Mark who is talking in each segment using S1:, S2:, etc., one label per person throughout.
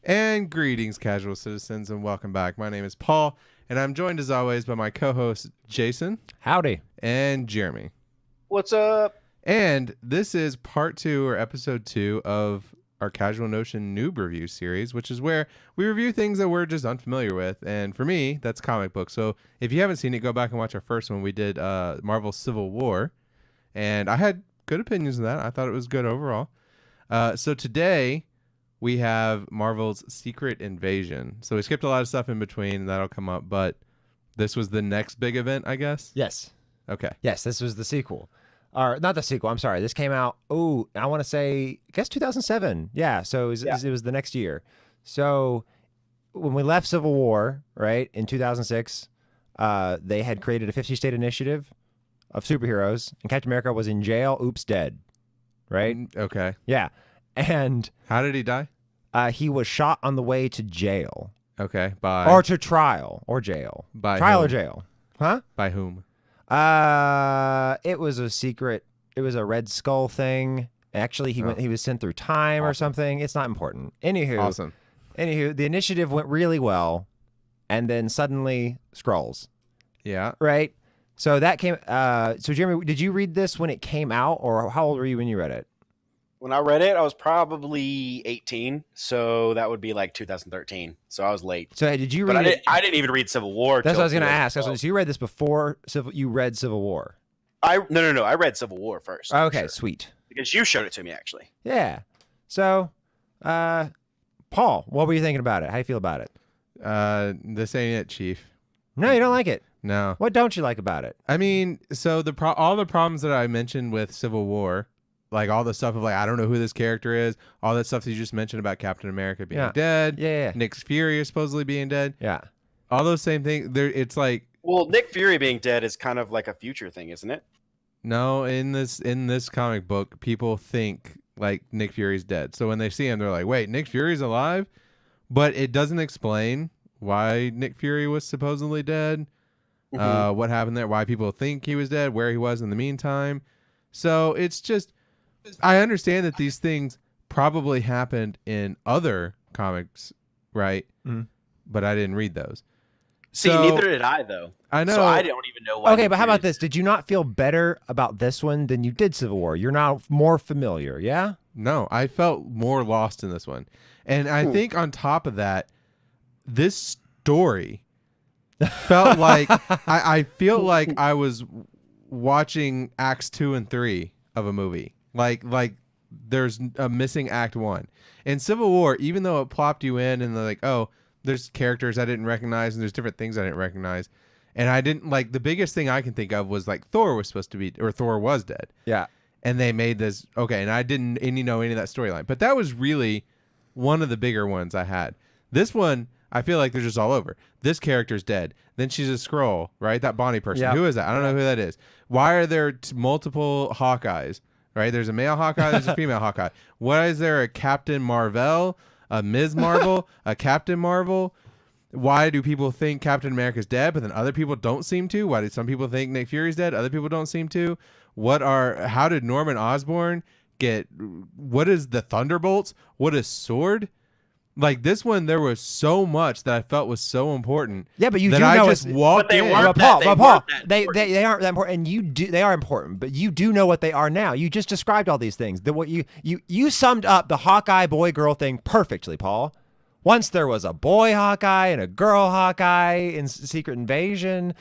S1: And greetings, casual citizens, and welcome back. My name is Paul, and I'm joined as always by my co-hosts Jason
S2: Howdy.
S1: and Jeremy.
S3: What's up?
S1: And this is part 2 or episode 2 of our Casual Notion Noob Review series, which is where we review things that we're just unfamiliar with. And for me, that's comic books. So if you haven't seen it, go back and watch our first one. We did Marvel Civil War, and I had good opinions of that. I thought it was good overall. So today we have Marvel's Secret Invasion. So we skipped a lot of stuff in between, and that'll come up. But this was the next big event, I guess?
S2: Yes.
S1: Okay.
S2: Yes, this was the sequel. Or not the sequel, I'm sorry. This came out, I want to say, I guess 2007. Yeah, so it was the next year. So when we left Civil War, right, in 2006, they had created a 50-state initiative of superheroes, and Captain America was in jail, oops, dead, right?
S1: Okay.
S2: Yeah. And
S1: How did he die?
S2: he was shot on the way to jail.
S1: Okay. By
S2: Or to trial, or jail.
S1: By
S2: trial
S1: whom?
S2: or jail. Huh?
S1: By whom?
S2: It was a secret. It was a Red Skull thing. Actually, he was sent through time or something. It's not important.
S1: Awesome.
S2: Anywho, the initiative went really well, and then suddenly Skrulls.
S1: Yeah.
S2: Right. So that came. So Jeremy, did you read this when it came out, or how old were you when you read it?
S3: When I read it, I was probably 18, so that would be like 2013. So I was late.
S2: So did you read
S3: But
S2: it?
S3: I didn't even read Civil War.
S2: That's
S3: till
S2: what I was going to ask.
S3: 2012.
S2: So you read this before you read Civil War?
S3: No. I read Civil War first.
S2: Okay,
S3: sure.
S2: sweet.
S3: Because you showed it to me, actually.
S2: Yeah. So, Paul, what were you thinking about it? How do you feel about it?
S1: This ain't it, Chief.
S2: No, you don't like it.
S1: No.
S2: What don't you like about it?
S1: I mean, so all the problems that I mentioned with Civil War, like all the stuff of like I don't know who this character is, all that stuff that you just mentioned about Captain America being dead,
S2: Yeah.
S1: Nick Fury is supposedly being dead,
S2: Yeah.
S1: all those same things. There, it's like
S3: Well, Nick Fury being dead is kind of like a future thing, isn't it?
S1: no, in this comic book, people think like Nick Fury's dead. So when they see him, they're like, wait, Nick Fury's alive, but it doesn't explain why Nick Fury was supposedly dead. What happened there? Why people think he was dead? Where he was in the meantime? So it's just. I understand that these things probably happened in other comics, right?
S2: Mm-hmm.
S1: But I didn't read those.
S3: See,
S1: So-
S3: neither did I, though.
S1: I know.
S3: So I don't even know why.
S2: Okay,
S3: Nick
S2: but how about
S3: Fury's-
S2: this? Did you not feel better about this one than you did Civil War? You're now more familiar, yeah?
S1: No, I felt more lost in this one. And I think on top of that, this story felt like I feel like I was watching acts 2 and 3 of a movie. Like there's a missing act 1. In Civil War, even though it plopped you in and they're like, oh, there's characters I didn't recognize and there's different things I didn't recognize. And I didn't like the biggest thing I can think of was like Thor was supposed to be, or Thor was dead.
S2: Yeah.
S1: And they made this, okay, and I didn't know any of that storyline. But that was really one of the bigger ones I had. This one, I feel like they're just all over. This character's dead. Then she's a Skrull, right? That Bonnie person.
S2: Yeah.
S1: Who is that? I don't know who that is. Why are there multiple Hawkeyes, right? There's a male Hawkeye, there's a female Hawkeye. Why is there a Captain Marvel, a Ms. Marvel, a Captain Marvel? Why do people think Captain America's dead, but then other people don't seem to? Why did some people think Nick Fury's dead? Other people don't seem to. How did Norman Osborn get, what is the Thunderbolts? What is Sword? Like this one, there was so much that I felt was so important.
S2: Yeah, but you
S1: that
S2: do
S1: I
S2: know
S1: just
S2: it's-
S1: walked
S3: But they
S1: in.
S3: weren't
S2: Paul,
S3: that-
S2: Paul,
S3: they weren't that
S2: they aren't that important, and they are important, but you do know what they are now. You just described all these things. What you summed up the Hawkeye boy girl thing perfectly, Paul. Once there was a boy Hawkeye and a girl Hawkeye in Secret Invasion.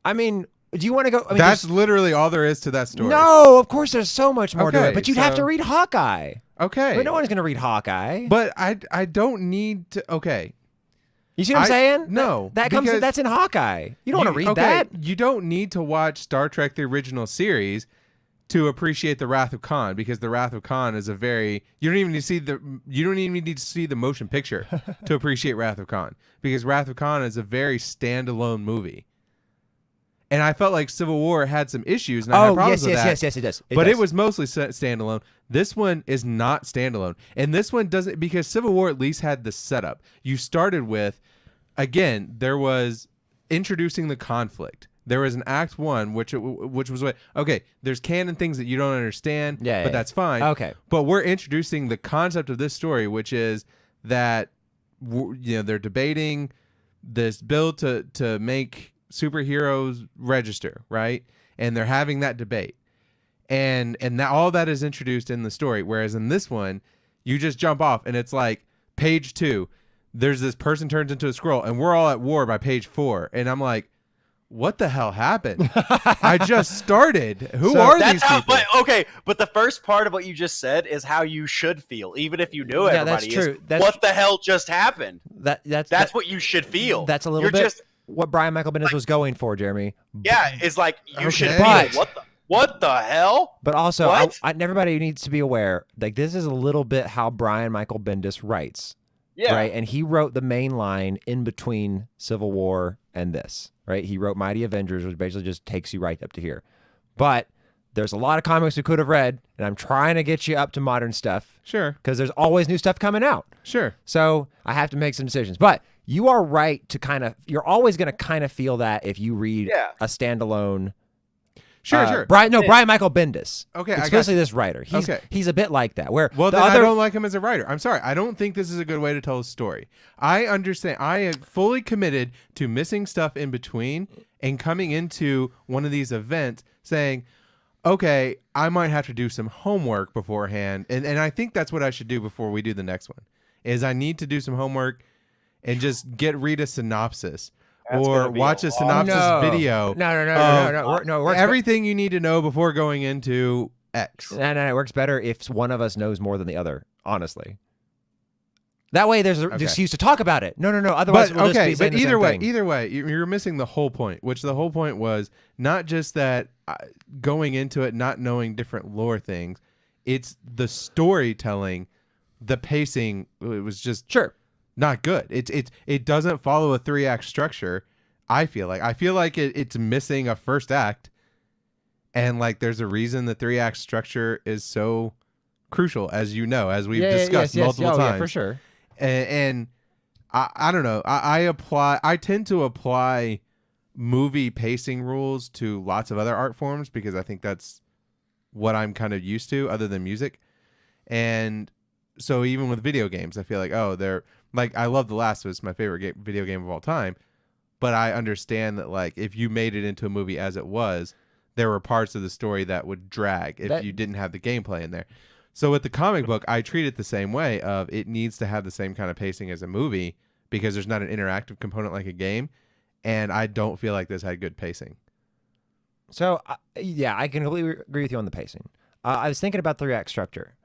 S2: I mean, do you want to go? I mean,
S1: That's literally all there is to that story.
S2: no, of course there's so much more to
S1: Okay,
S2: it, but you'd have
S1: so-
S2: to read Hawkeye.
S1: Okay.
S2: But no one's going to read Hawkeye.
S1: But I don't need to. Okay.
S2: You see what I'm saying?
S1: No,
S2: That comes.
S1: because-
S2: That's in Hawkeye. You don't want to read
S1: okay,
S2: that.
S1: You don't need to watch Star Trek the original series to appreciate the Wrath of Khan, because the Wrath of Khan is a very you don't even need to see the motion picture to appreciate Wrath of Khan, because Wrath of Khan is a very standalone movie. And I felt like Civil War had some issues, and I had problems with that.
S2: Yes, it does.
S1: But it was mostly standalone. This one is not standalone. And this one doesn't, because Civil War at least had the setup. You started with, again, there was introducing the conflict. There was an Act 1, which was what, okay, there's canon things that you don't understand,
S2: Yeah,
S1: but that's fine.
S2: Okay.
S1: But we're introducing the concept of this story, which is that they're debating this bill to make superheroes register, right? And they're having that debate, and that all that is introduced in the story. Whereas in this one, you just jump off, and it's like page 2. There's this person turns into a squirrel, and we're all at war by page 4, and I'm like, what the hell happened? I just started. Who are these people?
S3: But the first part of what you just said is how you should feel, even if you knew everybody.
S2: That's true.
S3: What the hell just happened?
S2: That's
S3: what you should feel.
S2: That's a little bit what Brian Michael Bendis was going for, Jeremy.
S3: Yeah, it's like you should
S1: Okay.
S3: feel what the hell?
S2: But also,
S3: What?
S2: everybody needs to be aware, like this is a little bit how Brian Michael Bendis writes.
S3: Yeah.
S2: Right. And he wrote the main line in between Civil War and this. Right. He wrote Mighty Avengers, which basically just takes you right up to here. But there's a lot of comics we could have read, and I'm trying to get you up to modern stuff.
S1: Sure.
S2: Because there's always new stuff coming out.
S1: Sure.
S2: So I have to make some decisions. But you are right to you're always going to kind of feel that if you read a standalone.
S1: Sure.
S2: Brian Michael Bendis.
S1: Okay, I got
S2: especially
S1: you.
S2: this writer. He's a bit like that. Where
S1: Well, then I don't like him as a writer. I'm sorry. I don't think this is a good way to tell a story. I understand. I am fully committed to missing stuff in between and coming into one of these events saying, okay, I might have to do some homework beforehand. And I think that's what I should do before we do the next one, is I need to do some homework and just read a synopsis. Or watch a synopsis video.
S2: No.
S1: Everything you need to know before going into X.
S2: No, it works better if one of us knows more than the other, honestly. That way there's an excuse to talk about it. No. Otherwise, we'll just be saying the same thing.
S1: Either way, you're missing the whole point, which the whole point was not just that going into it, not knowing different lore things. It's the storytelling, the pacing. It was just not good. It doesn't follow a 3-act structure. I feel like it's missing a first act, and like there's a reason the 3-act structure is so crucial, as you know, as we've discussed multiple times.
S2: Yeah, for sure.
S1: And I don't know. I tend to apply movie pacing rules to lots of other art forms because I think that's what I'm kind of used to, other than music. And so even with video games, I feel like they're. Like, I love The Last of Us, my favorite video game of all time, but I understand that, like, if you made it into a movie as it was, there were parts of the story that would drag if you didn't have the gameplay in there. So with the comic book, I treat it the same way of it needs to have the same kind of pacing as a movie because there's not an interactive component like a game, and I don't feel like this had good pacing.
S2: So, I can completely agree with you on the pacing. I was thinking about the 3-act structure.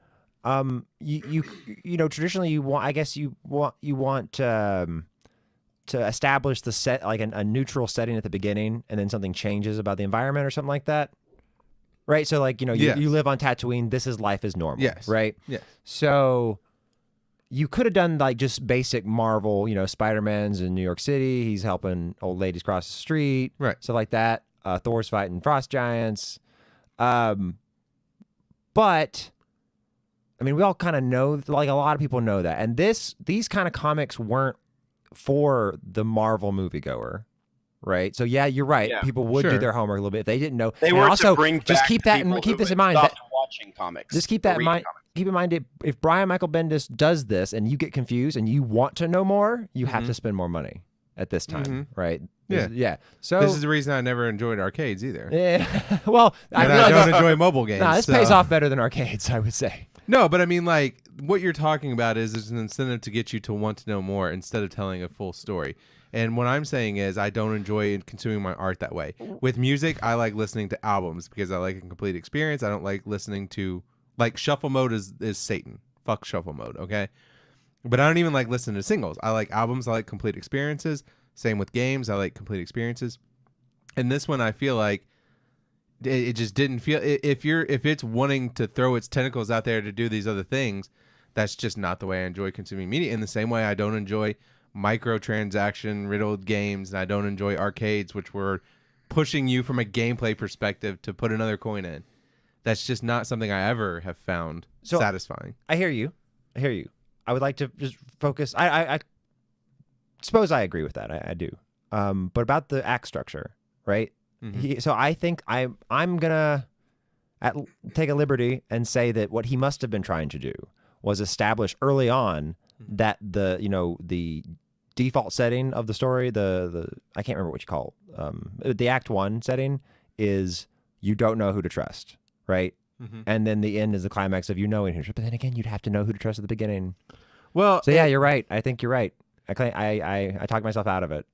S2: You know, traditionally you want to establish the set, like a neutral setting at the beginning, and then something changes about the environment or something like that, right? So like, you live on Tatooine, this is life as normal.
S1: Yes.
S2: Right.
S1: Yes.
S2: So you could have done like just basic Marvel, Spider-Man's in New York City, he's helping old ladies cross the street,
S1: right?
S2: Stuff like that. Thor's fighting frost giants, but I mean, we all kind of know, like a lot of people know that. And these kind of comics weren't for the Marvel moviegoer, right? So yeah, you're right. Yeah, people would do their homework a little bit if they didn't know.
S3: They were
S2: also
S3: to bring
S2: just
S3: back
S2: keep that and keep this in mind.
S3: That watching comics.
S2: Just keep that in mind. Keep in mind if Brian Michael Bendis does this and you get confused and you want to know more, you have to spend more money at this time, right? Yeah. So
S1: this is the reason I never enjoyed arcades either.
S2: Yeah. Well,
S1: I don't enjoy mobile games.
S2: This pays off better than arcades, I would say.
S1: No, but I mean, like, what you're talking about is there's an incentive to get you to want to know more instead of telling a full story. And what I'm saying is I don't enjoy consuming my art that way. With music, I like listening to albums because I like a complete experience. I don't like listening to, like, shuffle mode is Satan. Fuck shuffle mode, okay? But I don't even like listening to singles. I like albums. I like complete experiences. Same with games. I like complete experiences. And this one, I feel like it just didn't feel. If it's wanting to throw its tentacles out there to do these other things, that's just not the way I enjoy consuming media. In the same way, I don't enjoy microtransaction riddled games, and I don't enjoy arcades, which were pushing you from a gameplay perspective to put another coin in. That's just not something I ever have found satisfying.
S2: I hear you. I would like to just focus. I suppose I agree with that. I do. But about the act structure, right? Mm-hmm. So I think I'm gonna take a liberty and say that what he must have been trying to do was establish early on that the default setting of the story, the I can't remember what you call the Act 1 setting is you don't know who to trust, right?
S1: Mm-hmm.
S2: And then the end is the climax of you knowing who to trust. But then again, you'd have to know who to trust at the beginning.
S1: Well,
S2: so yeah, you're right. I think you're right. I talked myself out of it.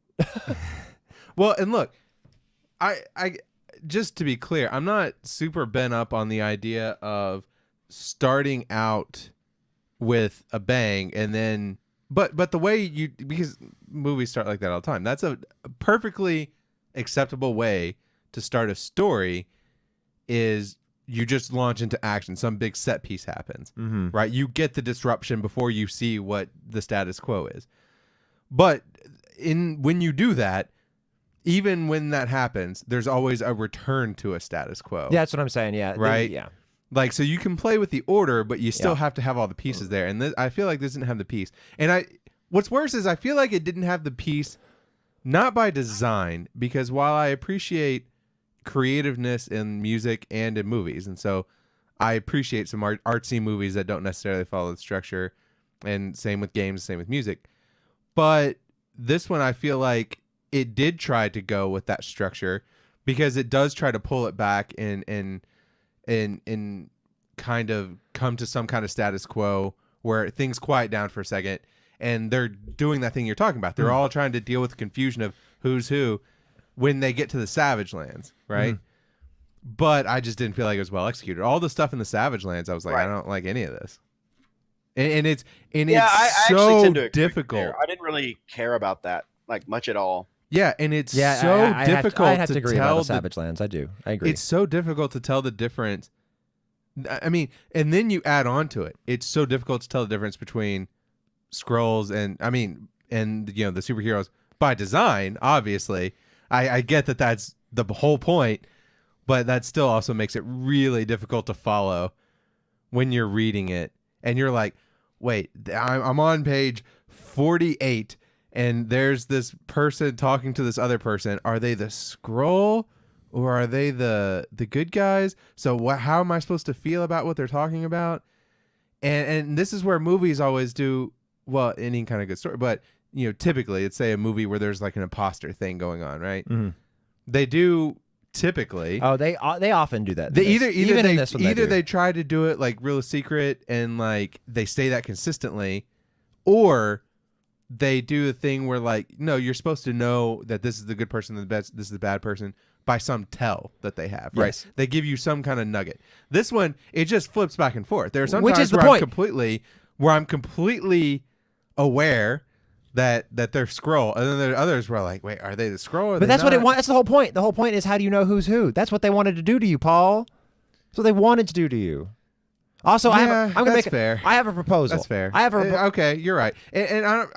S1: Well, and look, I just to be clear, I'm not super bent up on the idea of starting out with a bang and then but the way because movies start like that all the time. That's a perfectly acceptable way to start a story is you just launch into action. Some big set piece happens, right? You get the disruption before you see what the status quo is. But when you do that, even when that happens, there's always a return to a status quo.
S2: Yeah, that's what I'm saying. Yeah.
S1: Right?
S2: Yeah.
S1: Like, so you can play with the order, but you still have to have all the pieces there. And I feel like this didn't have the piece. And what's worse is I feel like it didn't have the piece, not by design, because while I appreciate creativeness in music and in movies, and so I appreciate some artsy movies that don't necessarily follow the structure, and same with games, same with music. But this one, I feel like it did try to go with that structure because it does try to pull it back and kind of come to some kind of status quo where things quiet down for a second, and they're doing that thing you're talking about. They're all trying to deal with the confusion of who's who when they get to the Savage Lands, right? But I just didn't feel like it was well executed. All the stuff in the Savage Lands, I was like, I don't like any of this. And it's
S3: I
S1: so
S3: tend to
S1: difficult.
S3: I didn't really care about that like much at all.
S1: Yeah, and it's
S2: I
S1: difficult
S2: have to
S1: to
S2: agree
S1: tell
S2: about the Savage Lands. I do. I agree.
S1: It's so difficult to tell the difference. I mean, and then you add on to it. It's so difficult to tell the difference between Skrulls and the superheroes by design. Obviously, I get that that's the whole point, but that still also makes it really difficult to follow when you're reading it and you're like, wait, I'm on page 48 and there's this person talking to this other person. Are they the Skrull or are they the good guys? So how am I supposed to feel about what they're talking about? And this is where movies always do, well, any kind of good story, but typically it's say a movie where there's like an imposter thing going on, right? Mm-hmm. They do typically.
S2: Oh, they often do that.
S1: They try to do it like real secret and like they say that consistently, or they do a thing where like, no, you're supposed to know that this is the good person, this is the bad person by some tell that they have, right?
S2: Yes.
S1: They give you some kind of nugget. This one, it just flips back and forth. There are some
S2: Which
S1: times
S2: is the
S1: where
S2: point.
S1: I'm completely aware that they're Skrull, and then there are others where like, wait, are they the Skrull?
S2: But that's what it wants. That's the whole point. The whole point is how do you know who's who? That's what they wanted to do to you, Paul. That's what they wanted to do to you. Also,
S1: yeah, fair.
S2: I have a proposal.
S1: That's fair.
S2: I have
S1: okay, you're right. And I'm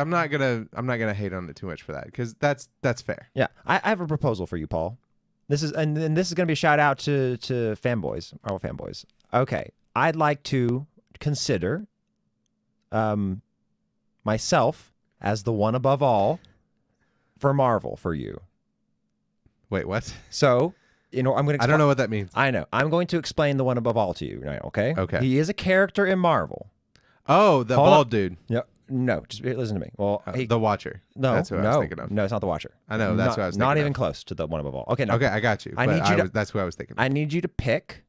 S1: not gonna hate on it too much for that because that's fair.
S2: Yeah, I have a proposal for you, Paul. This is gonna be a shout out to fanboys, Marvel fanboys. Okay, I'd like to consider myself as the one above all for Marvel for you.
S1: Wait, what?
S2: So, I'm going to.
S1: I don't know what that means.
S2: I know. I'm going to explain the one above all to you now. Okay.
S1: Okay.
S2: He is a character in Marvel.
S1: Oh, the bald dude.
S2: Yeah. No, just listen to me. Well,
S1: the Watcher.
S2: No,
S1: that's what I was thinking of.
S2: No, it's not the Watcher.
S1: I know. That's what I was thinking
S2: Not
S1: of.
S2: even close to the one above all. Okay. No.
S1: Okay, I got you. That's what I was thinking of.
S2: I need you to pick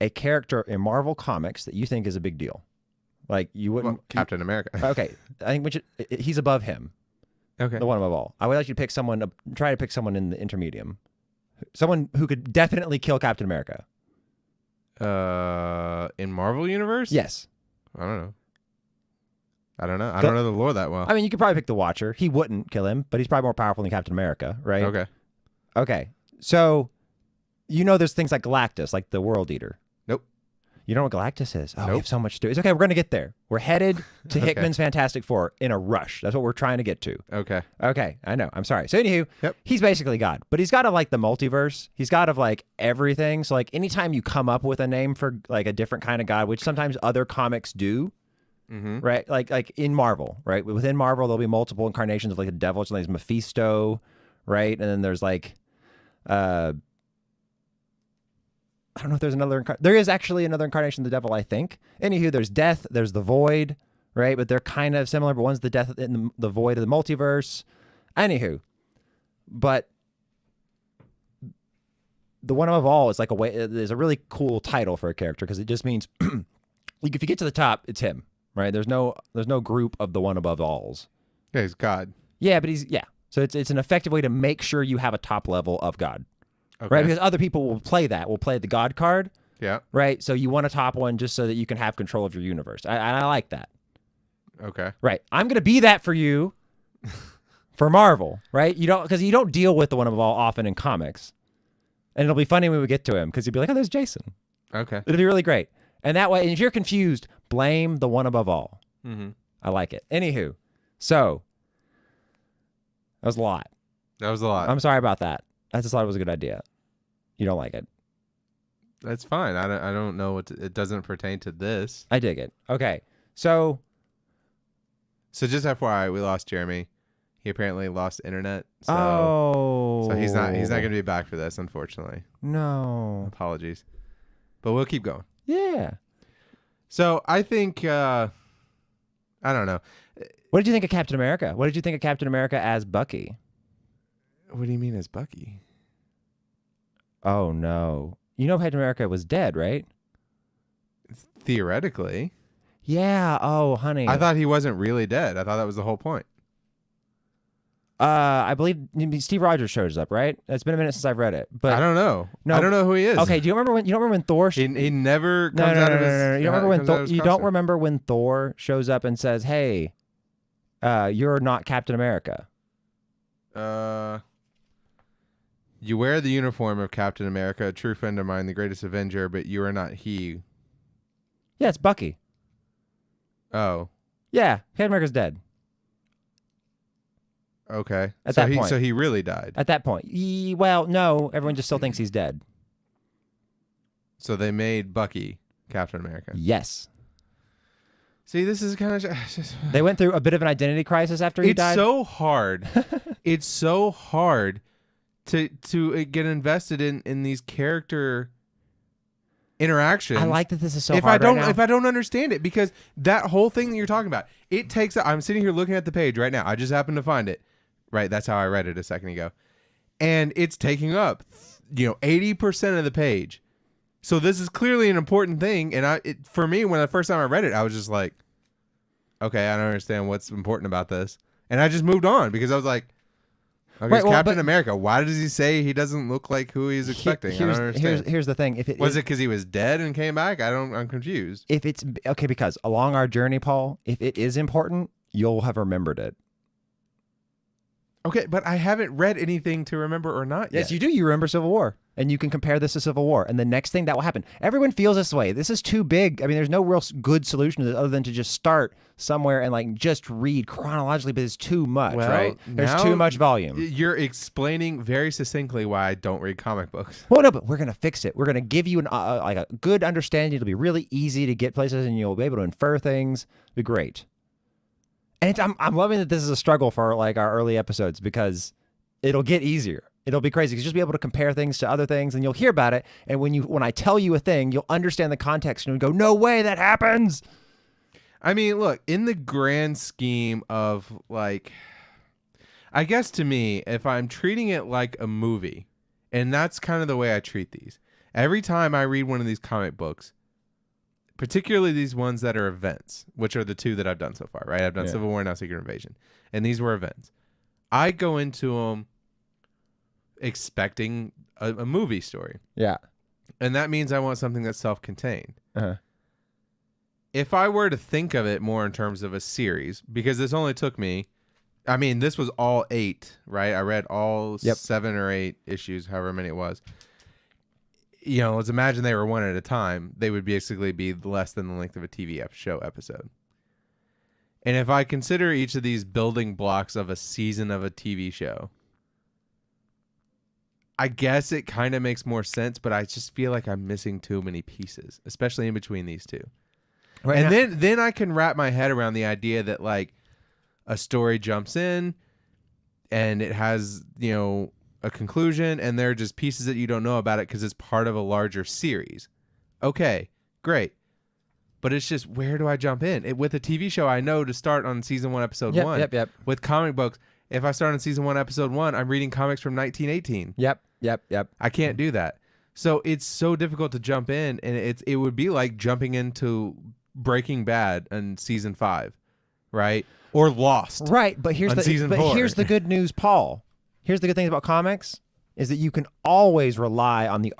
S2: a character in Marvel Comics that you think is a big deal. Like you wouldn't.
S1: Well, Captain America.
S2: Okay. I think he's above him.
S1: Okay.
S2: The one above all. I would like you to pick someone. Try to pick someone in the intermedium. Someone who could definitely kill Captain America.
S1: In Marvel Universe?
S2: Yes.
S1: I don't know. I don't know the lore that well.
S2: I mean, you could probably pick the Watcher. He wouldn't kill him, but he's probably more powerful than Captain America, right?
S1: Okay.
S2: Okay. So, there's things like Galactus, like the World Eater.
S1: Nope.
S2: You know what Galactus is? Oh,
S1: nope.
S2: We have so much to do. It's okay. We're going to get there. We're headed to Hickman's Fantastic Four in a rush. That's what we're trying to get to.
S1: Okay.
S2: Okay. I know. I'm sorry. So, anywho,
S1: yep.
S2: He's basically God, but he's got of like the multiverse. He's got of like everything. So, like anytime you come up with a name for like a different kind of God, which sometimes other comics do, right? Like in Marvel, right? Within Marvel, there'll be multiple incarnations of like the devil. So, there's Mephisto, right? And then there's like, I don't know if there's another. There is actually another incarnation of the devil, I think. Anywho, there's Death, there's the Void, right? But they're kind of similar. But one's the death in the void of the multiverse. Anywho, but the one above all is like is a really cool title for a character because it just means if you get to the top, it's him, right? There's no group of the one above alls.
S1: Yeah, he's God.
S2: Yeah, but so it's an effective way to make sure you have a top level of God, right? Because other people will play the God card.
S1: Yeah.
S2: Right. So you want a top one just so that you can have control of your universe. I like that.
S1: Okay.
S2: Right. I'm going to be that for you for Marvel, right? Because you don't deal with the one above all often in comics. And it'll be funny when we get to him because you'll be like, oh, there's Jason.
S1: Okay.
S2: It'll be really great. And that way, and if you're confused, blame the one above all.
S1: Mm-hmm.
S2: I like it. Anywho, so that was a lot.
S1: That was a lot.
S2: I'm sorry about that. I just thought it was a good idea. You don't like it.
S1: That's fine. I don't know it doesn't pertain to this.
S2: I dig it. Okay. So
S1: just FYI, we lost Jeremy. He apparently lost internet. So he's not going to be back for this, unfortunately.
S2: No.
S1: Apologies. But we'll keep going.
S2: Yeah.
S1: So I think I don't know.
S2: What did you think of Captain America? What did you think of Captain America as Bucky?
S1: What do you mean as Bucky?
S2: Oh no. You know Captain America was dead, right?
S1: Theoretically.
S2: Yeah. Oh, honey.
S1: I thought he wasn't really dead. I thought that was the whole point.
S2: I believe Steve Rogers shows up, right? It's been a minute since I've read it, but
S1: I don't know.
S2: No,
S1: I don't know who he is.
S2: Okay. Do you remember when? You don't remember when Thor?
S1: He never comes
S2: no,
S1: out of his.
S2: No. You don't remember when Thor? You don't
S1: costume.
S2: remember when Thor shows up and says, "Hey, you're not Captain America."
S1: You wear the uniform of Captain America, a true friend of mine, the greatest Avenger, but you are not he.
S2: Yeah, it's Bucky.
S1: Oh.
S2: Yeah, Captain America's dead.
S1: Okay.
S2: At that point.
S1: So he really died.
S2: At that point. Well, no, everyone just still thinks he's dead.
S1: So they made Bucky Captain America.
S2: Yes.
S1: See, this is kind of just...
S2: They went through a bit of an identity crisis after he died.
S1: It's so hard. It's so hard to get invested in these character interactions.
S2: I like that this is so
S1: if
S2: hard
S1: I don't
S2: right now.
S1: if I don't understand it, because that whole thing that you're talking about, it takes. I'm sitting here looking at the page right now. I just happened to find it. Right, that's how I read it a second ago, and it's taking up 80% of the page. So this is clearly an important thing, and for me, when the first time I read it, I was just like, okay, I don't understand what's important about this, and I just moved on because I was like, okay,
S2: Right, well,
S1: Captain America. Why does he say he doesn't look like who he's expecting? I don't understand.
S2: Here's the thing.
S1: Was it because he was dead and came back? I'm confused.
S2: If it's okay, because along our journey, Paul, if it is important, you'll have remembered it.
S1: Okay, but I haven't read anything to remember or not yet.
S2: Yes, you do. You remember Civil War, and you can compare this to Civil War, and the next thing that will happen. Everyone feels this way. This is too big. I mean, there's no real good solution to this other than to just start somewhere and just read chronologically, but it's too much, right? There's too much volume.
S1: You're explaining very succinctly why I don't read comic books.
S2: Well, no, but we're gonna fix it. We're gonna give you a good understanding. It'll be really easy to get places, and you'll be able to infer things. It'll be great. And I'm loving that this is a struggle for our early episodes because it'll get easier. It'll be crazy because you'll just be able to compare things to other things, and you'll hear about it. And when I tell you a thing, you'll understand the context and you'll go, "No way, that happens."
S1: I mean, look, in the grand scheme of I guess to me, if I'm treating it like a movie, and that's kind of the way I treat these. Every time I read one of these comic books, particularly these ones that are events, which are the two that I've done so far, right? I've done Civil War and now Secret Invasion, and these were events. I go into them expecting a movie story.
S2: Yeah.
S1: And that means I want something that's self-contained.
S2: Uh-huh.
S1: If I were to think of it more in terms of a series, because this only took me, I mean, this was all 8, right? I read all 7 or 8 issues, however many it was. Let's imagine they were one at a time. They would basically be less than the length of a TV show episode. And if I consider each of these building blocks of a season of a TV show, I guess it kind of makes more sense, but I just feel like I'm missing too many pieces, especially in between these two. Right, and then I can wrap my head around the idea that a story jumps in and it has, a conclusion, and there are just pieces that you don't know about it because it's part of a larger series. Okay, great. but it's just where do I jump in? With a TV show, I know to start on season 1, episode 1.
S2: Yep.
S1: With comic books, if I start on season 1, episode 1, I'm reading comics from 1918.
S2: Yep.
S1: I can't do that. So it's so difficult to jump in, and it would be like jumping into Breaking Bad in season 5, right? Or Lost,
S2: right? But here's here's the good news, Paul. Here's the good thing about comics is that you can always rely on the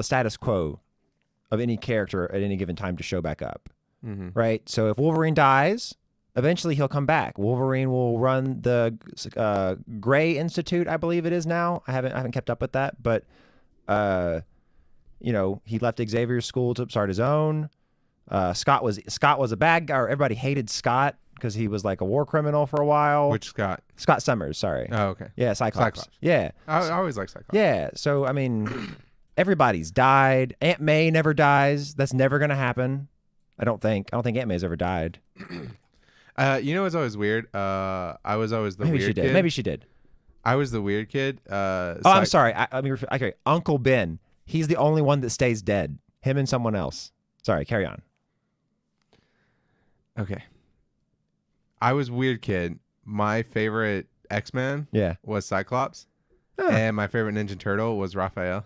S2: status quo of any character at any given time to show back up, right? So if Wolverine dies, eventually he'll come back. Wolverine will run the Gray Institute, I believe it is now. I haven't kept up with that, but he left Xavier's school to start his own. Scott was a bad guy, or everybody hated Scott because he was like a war criminal for a while.
S1: Which Scott?
S2: Scott Summers, sorry.
S1: Oh, okay.
S2: Yeah, Cyclops. Yeah.
S1: I always like Cyclops.
S2: Yeah. So, I mean, everybody's died. Aunt May never dies. That's never going to happen. I don't think Aunt May's ever died.
S1: What's always weird? I was always the weird kid.
S2: Maybe she did.
S1: I was the weird kid.
S2: I'm sorry. Okay. Uncle Ben. He's the only one that stays dead. Him and someone else. Sorry, carry on.
S1: Okay. I was weird kid. My favorite X-Man was Cyclops. Oh. And my favorite Ninja Turtle was Raphael.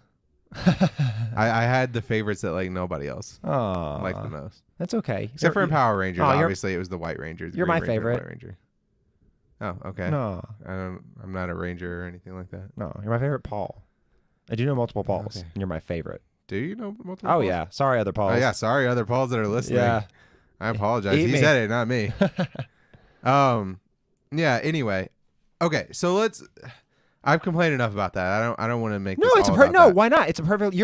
S1: I had the favorites that like nobody else liked the most.
S2: That's okay.
S1: Except for in Power Rangers, obviously it was the White Ranger.
S2: You're my favorite.
S1: White Ranger. Oh, okay.
S2: No.
S1: I'm not a ranger or anything like that.
S2: No, you're my favorite Paul. I do know multiple Pauls, and you're my favorite.
S1: Do you know multiple
S2: Pauls?
S1: Oh,
S2: yeah. Sorry, other Pauls.
S1: Oh, yeah. Sorry, other Pauls that are listening.
S2: Yeah.
S1: I apologize. He said it, not me. Yeah, anyway. Okay, so I've complained enough about that. I don't want to make this all about that.
S2: Why not? It's a perfect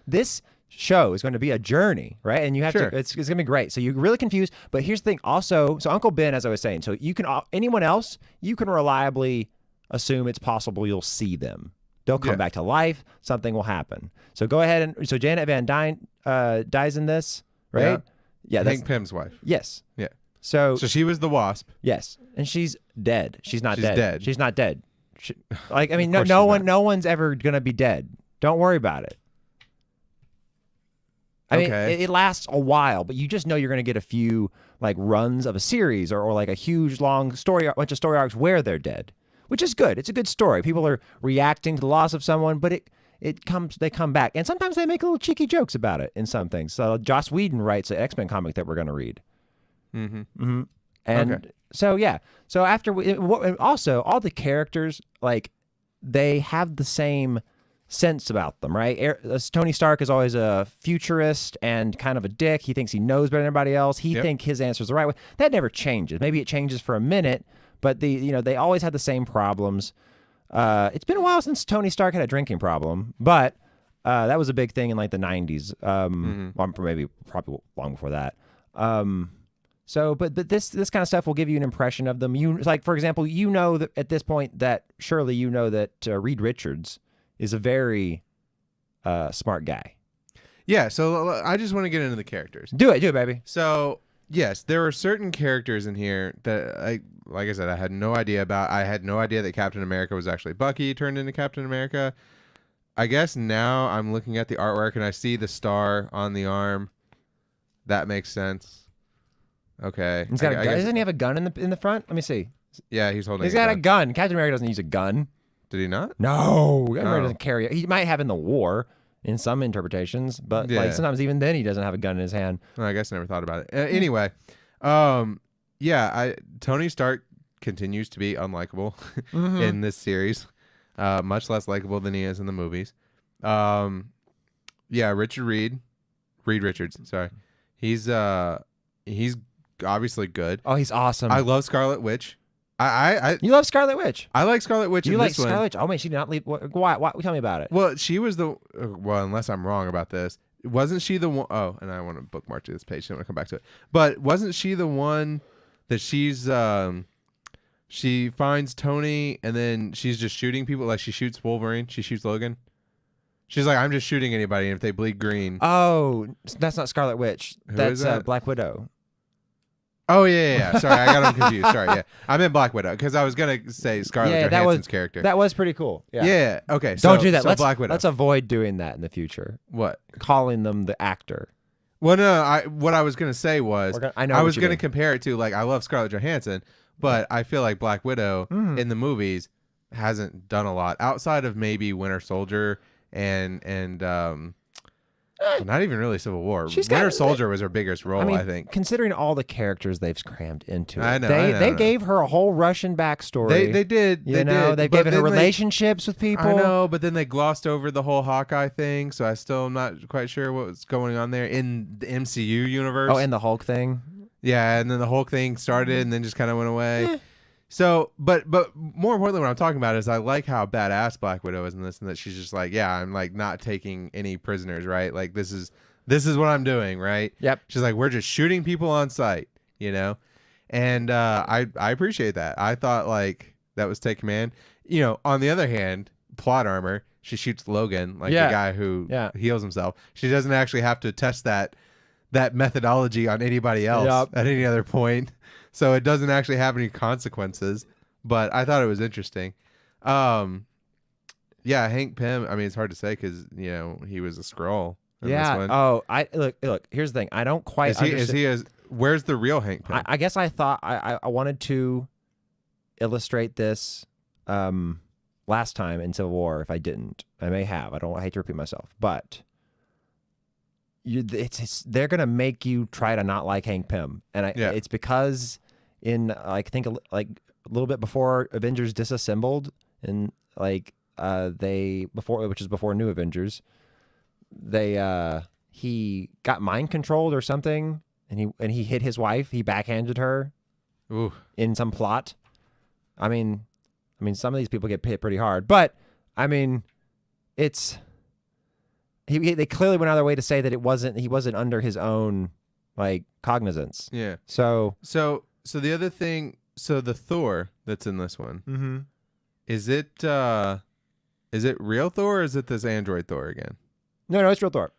S2: this show is going to be a journey, right? And you have to it's going to be great. So you're really confused, but here's the thing also, so Uncle Ben, as I was saying, so you can anyone else, you can reliably assume it's possible you'll see them. They'll come back to life, something will happen. So go ahead so Janet Van Dyne dies in this, right? Yeah, that's
S1: Hank Pym's wife.
S2: Yes.
S1: Yeah.
S2: So
S1: she was the Wasp.
S2: Yes, and she's dead. She's not dead.
S1: Dead.
S2: She's not dead. No one's ever gonna be dead. Don't worry about it. I mean, it lasts a while, but you just know you're gonna get a few like runs of a series or like a huge long story, bunch of story arcs where they're dead, which is good. It's a good story. People are reacting to the loss of someone, but they come back, and sometimes they make little cheeky jokes about it in some things. So Joss Whedon writes an X-Men comic that we're gonna read. And so also all the characters, like, they have the same sense about them, right? Tony Stark is always a futurist and kind of a dick. He thinks he knows better than everybody else. He thinks his answer is the right way. That never changes. Maybe it changes for a minute, but they always had the same problems. It's been a while since Tony Stark had a drinking problem, but that was a big thing in like the 90s. Maybe probably long before that. So, but this kind of stuff will give you an impression of them. Like, for example, that at this point that surely that Reed Richards is a very smart guy.
S1: Yeah. So I just want to get into the characters.
S2: Do it, baby.
S1: So yes, there are certain characters in here that like I said, I had no idea about. I had no idea that Captain America was actually Bucky turned into Captain America. I guess now I'm looking at the artwork and I see the star on the arm. That makes sense. Okay.
S2: He's got a gun. Doesn't he have a gun in the front? Let me see.
S1: Yeah, he's holding.
S2: He's got a gun. Captain America doesn't use a gun.
S1: Did he not?
S2: No, Captain America doesn't carry it. He might have in the war in some interpretations, but like sometimes even then he doesn't have a gun in his hand.
S1: Well, I guess I never thought about it. Anyway, Tony Stark continues to be unlikable in this series, much less likable than he is in the movies. Reed Richards. Sorry, he's obviously good.
S2: Oh, he's awesome.
S1: I love Scarlet Witch.
S2: You love Scarlet Witch.
S1: I like Scarlet Witch.
S2: You like Scarlet Witch? Oh, wait, she did not leave. Why? Tell me about it.
S1: Well, she was unless I'm wrong about this, wasn't she the one? Oh, and I want to bookmark to this page. So I want to come back to it. But wasn't she the one that she finds Tony and then she's just shooting people? Like she shoots Wolverine. She shoots Logan. She's like, I'm just shooting anybody, and if they bleed green.
S2: Oh, that's not Scarlet Witch. That's
S1: that?
S2: Black Widow.
S1: Oh, yeah. Sorry, I got them confused. Sorry, yeah. I meant Black Widow, because I was going to say Scarlett Johansson's character.
S2: That was pretty cool.
S1: Yeah. Okay.
S2: Don't do that.
S1: Black Widow.
S2: Let's avoid doing that in the future.
S1: What?
S2: Calling them the actor.
S1: Well, no, what I was gonna say was
S2: I know
S1: I
S2: what
S1: was
S2: you
S1: gonna
S2: mean.
S1: compare it to, like, I love Scarlett Johansson, but I feel like Black Widow in the movies hasn't done a lot outside of maybe Winter Soldier and well, not even really Civil War. Winter Soldier was her biggest role, I think.
S2: Considering all the characters they've crammed into it,
S1: I know,
S2: they gave her a whole Russian backstory.
S1: They did.
S2: They
S1: did.
S2: They've given her relationships with people.
S1: I know, but then they glossed over the whole Hawkeye thing, so I still am not quite sure what's going on there in the MCU universe.
S2: Oh, and the Hulk thing.
S1: Yeah, and then the Hulk thing started and then just kind of went away. So, but more importantly, what I'm talking about is I like how badass Black Widow is in this, and that she's just like, yeah, I'm like not taking any prisoners, right? Like this is what I'm doing, right?
S2: Yep.
S1: She's like, we're just shooting people on sight, you know, and I appreciate that. I thought like that was take command. You know, on the other hand, plot armor. She shoots Logan, like the guy who heals himself. She doesn't actually have to test that methodology on anybody else at any other point. So it doesn't actually have any consequences, but I thought it was interesting. Yeah, Hank Pym, I mean, it's hard to say because, you know, he was a Skrull in this one.
S2: Oh, look, here's the thing. I don't quite understand.
S1: Where's the real Hank Pym?
S2: I guess I thought I wanted to illustrate this last time in Civil War. If I didn't, I may have. I hate to repeat myself, but they're gonna make you try to not like Hank Pym, and it's because in like think like a little bit before Avengers Disassembled, and like which is before New Avengers, he got mind controlled or something, and he hit his wife. He backhanded her.
S1: Ooh.
S2: In some plot. I mean, some of these people get hit pretty hard, but I mean, it's. They clearly went out of their way to say that he wasn't under his own like cognizance.
S1: Yeah.
S2: So
S1: the other thing, the Thor that's in this one, is it real Thor or is it this android Thor again?
S2: No, it's real Thor.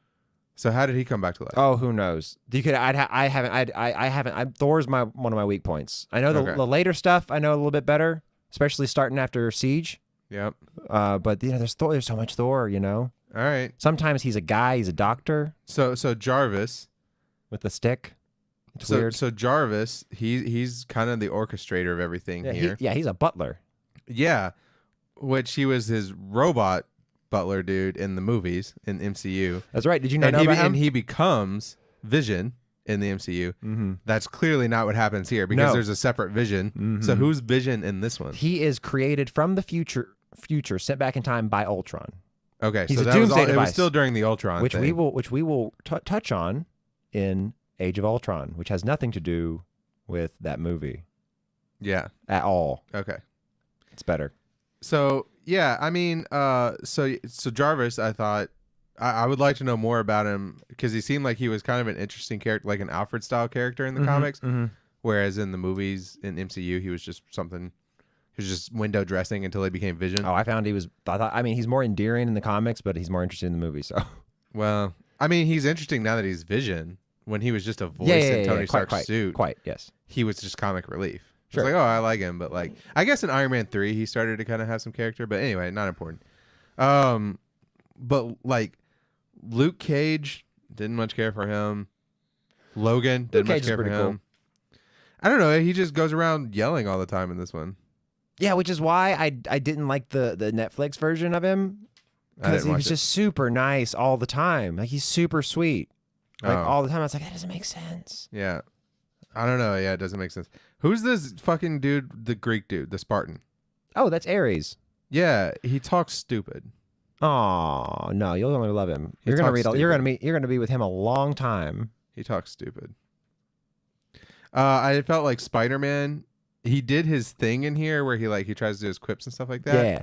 S1: So how did he come back to life?
S2: Oh, who knows? I haven't. Thor's one of my weak points. I know the later stuff. I know a little bit better, especially starting after Siege.
S1: Yep.
S2: But you know, there's so much Thor. You know.
S1: All right.
S2: Sometimes he's a guy. He's a doctor.
S1: So Jarvis
S2: with the stick. It's weird.
S1: So Jarvis, he's kind of the orchestrator of everything here.
S2: He's a butler.
S1: Yeah, which he was his robot butler dude in the movies in MCU.
S2: That's right. Did you know about him?
S1: And he becomes Vision in the MCU. Mm-hmm. That's clearly not what happens here because there's a separate Vision. Mm-hmm. So who's Vision in this one?
S2: He is created from the future, sent back in time by Ultron.
S1: Okay,
S2: he's
S1: so
S2: a doomsday device.
S1: It was still during the Ultron
S2: which
S1: thing.
S2: we will touch on in Age of Ultron, which has nothing to do with that movie.
S1: Yeah.
S2: At all.
S1: Okay.
S2: It's better.
S1: So yeah, I mean, so Jarvis, I thought I would like to know more about him because he seemed like he was kind of an interesting character, like an Alfred style character in the comics, whereas in the movies in MCU he was just something. He was just window dressing until he became Vision.
S2: Oh, I found he's more endearing in the comics, but he's more interesting in the movie. So,
S1: well, I mean, he's interesting now that he's Vision. When he was just a voice in Tony Stark's suit,
S2: yes, he
S1: was just comic relief.
S2: Sure.
S1: It's like, oh, I like him, but like, I guess in Iron Man 3 he started to kind of have some character, but anyway, not important. But like, Luke Cage, didn't much care for him. Logan, didn't much care for him. Cool. I don't know. He just goes around yelling all the time in this one.
S2: Yeah, which is why I didn't like the Netflix version of him, because he was just super nice all the time. Like, he's super sweet, like all the time. I was like, that doesn't make sense.
S1: Yeah, I don't know. Yeah, it doesn't make sense. Who's this fucking dude? The Greek dude, the Spartan.
S2: Oh, that's Ares.
S1: Yeah, he talks stupid.
S2: Oh no, you'll only love him. You're gonna be with him a long time.
S1: He talks stupid. I felt like Spider-Man. He did his thing in here where he tries to do his quips and stuff like that.
S2: Yeah.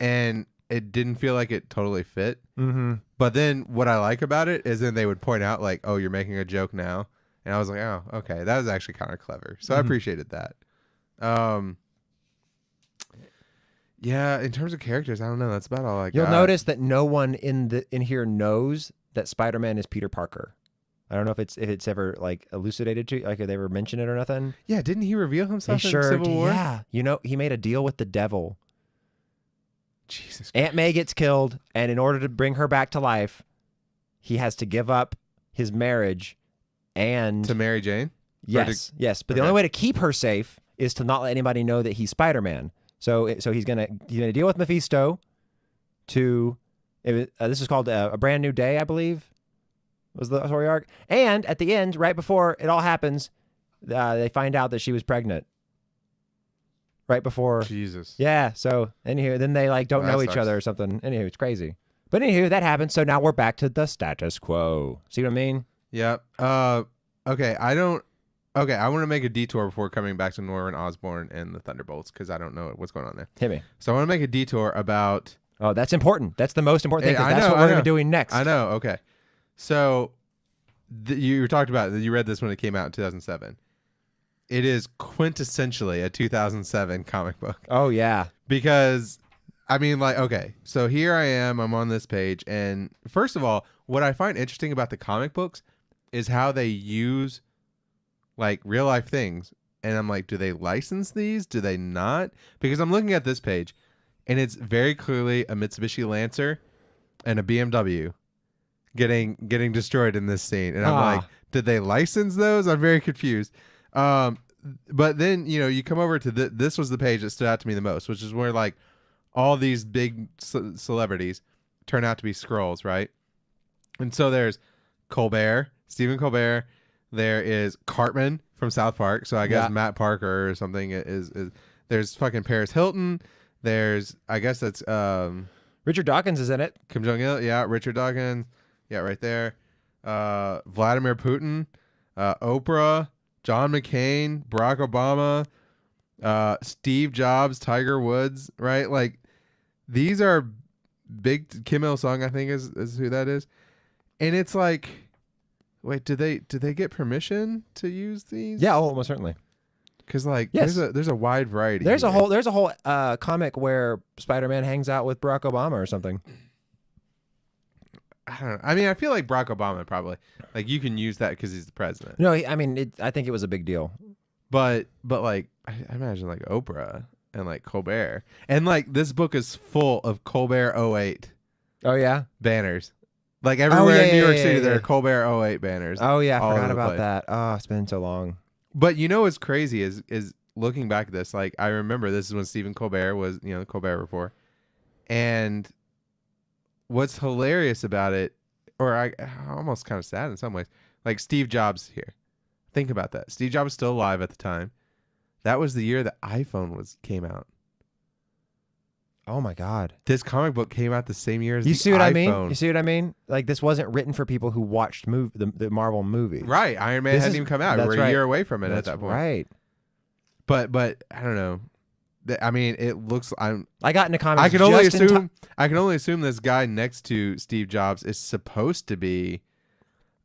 S1: And it didn't feel like it totally fit.
S2: Mm-hmm.
S1: But then what I like about it is then they would point out like, oh, you're making a joke now. And I was like, oh, okay. That was actually kind of clever. So I appreciated that. Yeah, in terms of characters, I don't know. That's about all I got.
S2: You'll notice that no one in here knows that Spider-Man is Peter Parker. I don't know if it's ever like elucidated to, like, if they ever mentioned it or nothing.
S1: Yeah, didn't he reveal himself in Civil War?
S2: Yeah, you know, he made a deal with the devil.
S1: Jesus Christ.
S2: Aunt May gets killed, and in order to bring her back to life, he has to give up his marriage and
S1: To Mary Jane?
S2: yes, yes. But the only way to keep her safe is to not let anybody know that he's Spider-Man. So he's gonna deal with Mephisto. This is called A Brand New Day, I believe, was the story arc. And at the end, right before it all happens, they find out that she was pregnant. Right before.
S1: Jesus.
S2: Yeah. So anywho, then they like don't know each other or something. Anywho, it's crazy. But anywho, that happens. So now we're back to the status quo. See what I mean?
S1: Yep. Okay. I want to make a detour before coming back to Norman Osborn and the Thunderbolts because I don't know what's going on there.
S2: Hit me.
S1: So I want to make a detour about.
S2: Oh, that's important. That's the most important thing.
S1: I
S2: That's
S1: know,
S2: what
S1: I
S2: we're going
S1: know.
S2: to be doing next.
S1: I know. Okay. So you talked about that. You read this when it came out in 2007. It is quintessentially a 2007 comic book.
S2: Oh, yeah.
S1: Because, I mean, like, okay, so here I am. I'm on this page. And first of all, what I find interesting about the comic books is how they use, like, real life things. And I'm like, do they license these? Do they not? Because I'm looking at this page, and it's very clearly a Mitsubishi Lancer and a BMW getting destroyed in this scene. And I'm like, did they license those? I'm very confused. But then, you come over to this was the page that stood out to me the most, which is where like all these big celebrities turn out to be Skrulls, right? And so there's Colbert, Stephen Colbert. There is Cartman from South Park. So I guess Matt Parker or something is there's fucking Paris Hilton. There's, I guess that's,
S2: Richard Dawkins is in it.
S1: Kim Jong-il. Yeah. Richard Dawkins. Yeah. Right there. Vladimir Putin, Oprah, John McCain, Barack Obama, Steve Jobs, Tiger Woods, right? Like these are big. Kim Il-sung, I think is who that is. And it's like, wait, did they get permission to use these?
S2: Yeah, most certainly.
S1: Because like
S2: yes.
S1: there's a wide variety.
S2: There's a whole comic where Spider-Man hangs out with Barack Obama or something.
S1: I don't know. I mean, I feel like Barack Obama probably like you can use that because he's the president.
S2: No, I think it was a big deal.
S1: But like I imagine like Oprah and like Colbert and like this book is full of Colbert 08.
S2: Oh yeah,
S1: banners. Like everywhere in New York City, there are
S2: yeah.
S1: Colbert 08 banners.
S2: Oh yeah, I forgot about that. Oh, it's been so long.
S1: But what's crazy is looking back at this. Like I remember this is when Stephen Colbert was the Colbert Report, and what's hilarious about it, or I almost kind of sad in some ways, like Steve Jobs here. Think about that. Steve Jobs was still alive at the time. That was the year the iPhone came out.
S2: Oh my God!
S1: This comic book came out the same year as
S2: you
S1: the
S2: see what
S1: iPhone.
S2: I mean? You see what I mean? Like this wasn't written for people who watched the Marvel movies.
S1: Right. Iron Man hadn't even come out. We're a year away from it at that point.
S2: Right.
S1: But I don't know. I mean, it looks. I
S2: got into comics.
S1: I can only assume this guy next to Steve Jobs is supposed to be,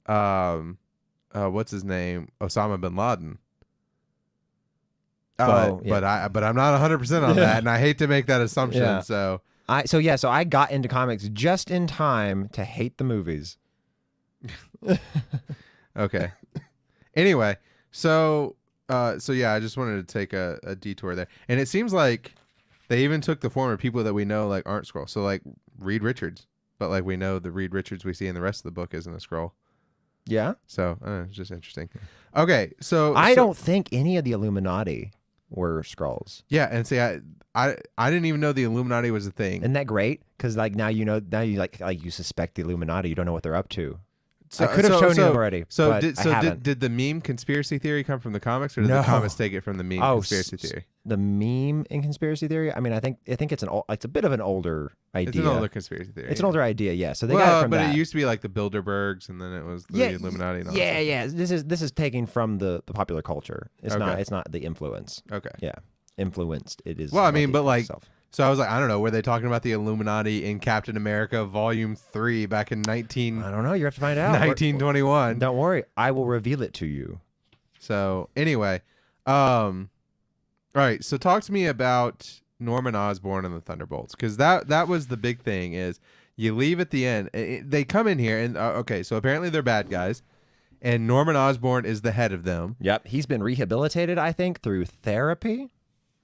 S1: what's his name? Osama bin Laden. But I'm not 100% on that, and I hate to make that assumption.
S2: Yeah.
S1: So
S2: I got into comics just in time to hate the movies.
S1: Okay. Anyway, so yeah, I just wanted to take a detour there, and it seems like they even took the form of people that we know like aren't Skrulls. So like Reed Richards, but like we know the Reed Richards we see in the rest of the book isn't a Skrull.
S2: Yeah.
S1: So it's just interesting. Okay, so
S2: I don't think any of the Illuminati were Skrulls.
S1: Yeah, and see, I didn't even know the Illuminati was a thing.
S2: Isn't that great? Because like now you you suspect the Illuminati. You don't know what they're up to. So, I could have shown you them already.
S1: So
S2: but
S1: did the meme conspiracy theory come from the comics, or did the comics take it from the meme conspiracy theory?
S2: The meme in conspiracy theory. I mean, I think it's it's a bit of an older idea.
S1: It's an older conspiracy theory.
S2: It's an older idea, yeah. So they got it from that.
S1: But it used to be like the Bilderbergs, and then it was the Illuminati. And all that
S2: yeah. This is taken from the popular culture. It's not the influence.
S1: Okay.
S2: Yeah, influenced. It is.
S1: Well, I mean, but like.
S2: Itself.
S1: So I was like, I don't know, were they talking about the Illuminati in Captain America Volume 3 back in
S2: I don't know. You have to find out.
S1: 1921?
S2: Don't worry. I will reveal it to you.
S1: So anyway, all right. So talk to me about Norman Osborn and the Thunderbolts, because that was the big thing. Is you leave at the end. They come in here and okay. So apparently they're bad guys, and Norman Osborn is the head of them.
S2: Yep. He's been rehabilitated, I think, through therapy.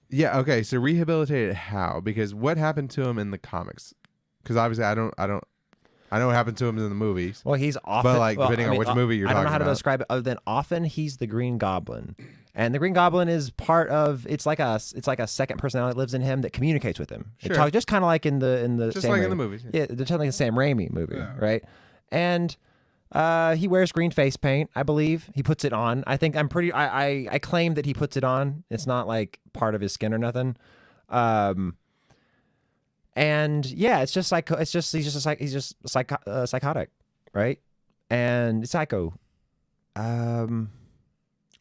S1: Yeah. Okay. So rehabilitated how? Because what happened to him in the comics? Because obviously I don't. I know what happened to him in the movies.
S2: Well, he's often,
S1: but like depending on which movie you're
S2: I
S1: talking
S2: don't know how to
S1: about.
S2: describe it other than often he's the Green Goblin. And the Green Goblin is part of it's like a second personality that lives in him that communicates with him.
S1: Sure.
S2: It talks just kind of like in the
S1: Just
S2: Sam
S1: like
S2: Raimi.
S1: in the movies.
S2: Yeah, they're like the Sam Raimi movie, right? And he wears green face paint, I believe. He puts it on. I think I claim that he puts it on. It's not like part of his skin or nothing. And yeah, it's just like he's just psychotic, right? And psycho.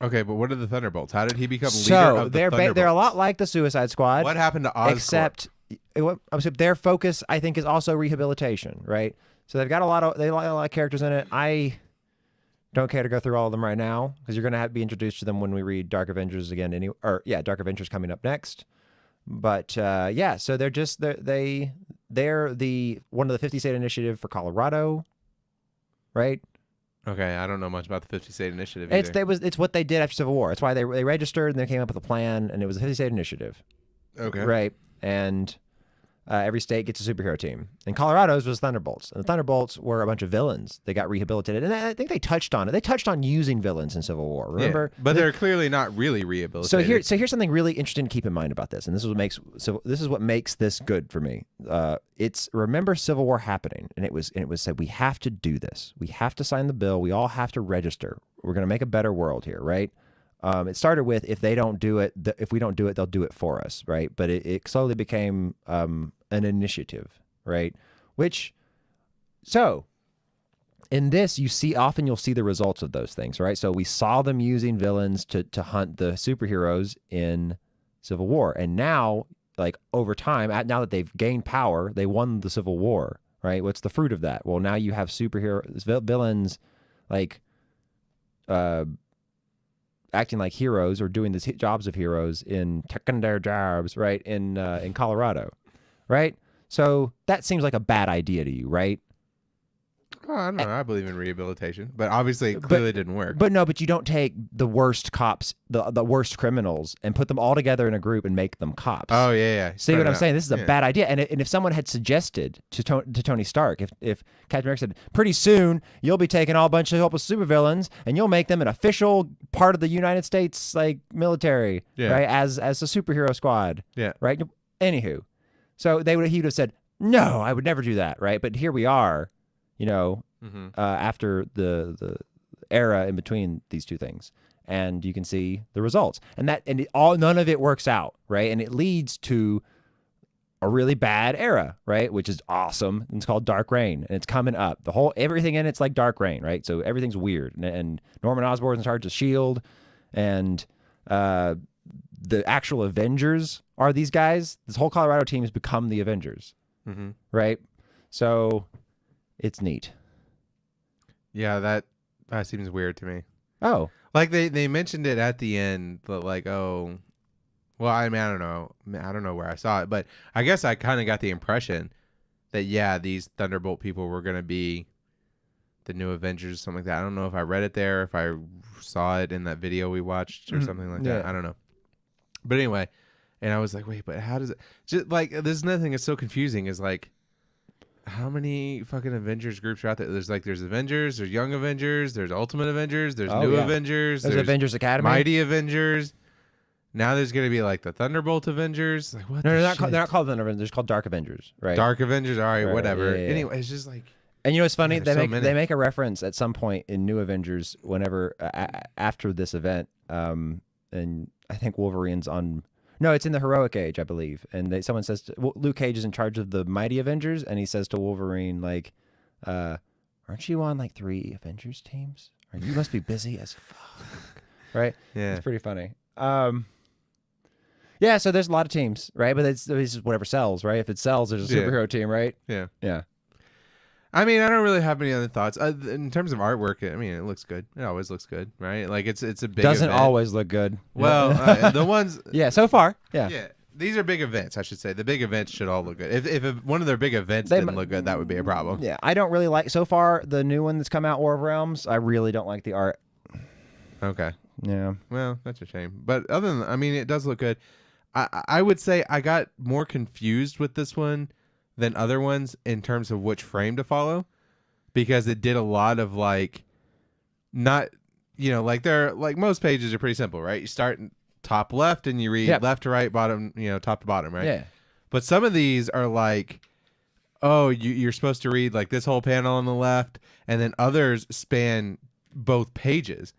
S1: Okay, but what are the Thunderbolts? How did he become leader
S2: So
S1: of the
S2: they're
S1: Thunderbolts?
S2: they're a lot like the Suicide Squad.
S1: What happened to Oscorp?
S2: Except their focus, I think, is also rehabilitation, right? So they've got a lot of characters in it. I don't care to go through all of them right now because you're going to have to be introduced to them when we read Dark Avengers again. Dark Avengers coming up next. But so they're the one of the 50 state initiative for Colorado, right?
S1: Okay, I don't know much about the 50 State Initiative either.
S2: It's what they did after Civil War. It's why they registered and they came up with a plan, and it was a 50 state initiative.
S1: Okay.
S2: Right. And every state gets a superhero team. And Colorado's was Thunderbolts. And the Thunderbolts were a bunch of villains. They got rehabilitated. And I think they touched on it. They touched on using villains in Civil War. Remember?
S1: Yeah, but they're clearly not really rehabilitated.
S2: So here's something really interesting to keep in mind about this. And this is what makes this good for me. It's remember Civil War happening, and it was said we have to do this. We have to sign the bill. We all have to register. We're going to make a better world here, right? It started with if we don't do it, they'll do it for us, right? But it slowly became an initiative, right? In this, you'll see the results of those things, right? So we saw them using villains to hunt the superheroes in Civil War, and now, like over time, now that they've gained power, they won the Civil War, right? What's the fruit of that? Well, now you have villains, like acting like heroes or doing the jobs of heroes taking their jobs, right? In Colorado, right? So that seems like a bad idea to you, right?
S1: Oh, I don't know. I believe in rehabilitation, but obviously it clearly didn't work.
S2: But you don't take the worst cops, the worst criminals, and put them all together in a group and make them cops.
S1: Oh yeah.
S2: See what I'm saying? This is a bad idea. And if someone had suggested to Tony Stark, if Captain America said, pretty soon you'll be taking all a bunch of helpless supervillains and you'll make them an official part of the United States like military, right? As a superhero squad, right? Anywho, so he would have said, no, I would never do that, right? But here we are. After the era in between these two things, and you can see the results, none of it works out, right? And it leads to a really bad era, right? Which is awesome. And it's called Dark Reign, and it's coming up. Everything in it's like Dark Reign, right? So everything's weird, and Norman Osborn's in charge of S.H.I.E.L.D., and the actual Avengers are these guys. This whole Colorado team has become the Avengers, right? So. It's neat.
S1: Yeah, that seems weird to me.
S2: Oh.
S1: Like they mentioned it at the end, but like, well, I mean, I don't know where I saw it, but I guess I kind of got the impression that, these Thunderbolt people were going to be the new Avengers or something like that. I don't know if I read it there, if I saw it in that video we watched or something like that. I don't know. But anyway, and I was like, wait, but how does it, just like, there's another thing that's so confusing is like, how many fucking Avengers groups are out there? There's Avengers, there's Young Avengers, there's Ultimate Avengers, there's New Avengers,
S2: there's Avengers Academy,
S1: Mighty Avengers. Now there's gonna be like the Thunderbolt Avengers. Like what?
S2: No, they're not called Thunder Avengers. They're called Dark Avengers, right?
S1: Dark Avengers. All right, whatever.
S2: Yeah.
S1: Anyway, it's just like.
S2: And you know what's funny? They make a reference at some point in New Avengers whenever after this event, and I think Wolverine's on. No, it's in the Heroic Age, I believe. And someone says Luke Cage is in charge of the Mighty Avengers, and he says to Wolverine, like, "Aren't you on like 3 Avengers teams? Or you must be busy as fuck." Right?
S1: Yeah,
S2: it's pretty funny. Yeah. So there's a lot of teams, right? But it's just whatever sells, right? If it sells, there's a superhero team, right?
S1: Yeah.
S2: Yeah.
S1: I mean, I don't really have any other thoughts. In terms of artwork, I mean, it looks good. It always looks good, right? Like it's a big
S2: Doesn't
S1: event.
S2: always look good.
S1: Well, the ones...
S2: Yeah, so far, yeah.
S1: Yeah, these are big events, I should say. The big events should all look good. If one of their big events didn't look good, that would be a problem.
S2: Yeah, I don't really like... So far, the new one that's come out, War of Realms, I really don't like the art.
S1: Okay.
S2: Yeah.
S1: Well, that's a shame. But other than... I mean, it does look good. I would say I got more confused with this one than other ones in terms of which frame to follow. because it did a lot of like not like they're like most pages are pretty simple, right? You start top left and you read left to right, bottom, top to bottom, right?
S2: Yeah.
S1: But some of these are like, oh, you're supposed to read like this whole panel on the left, and then others span both pages.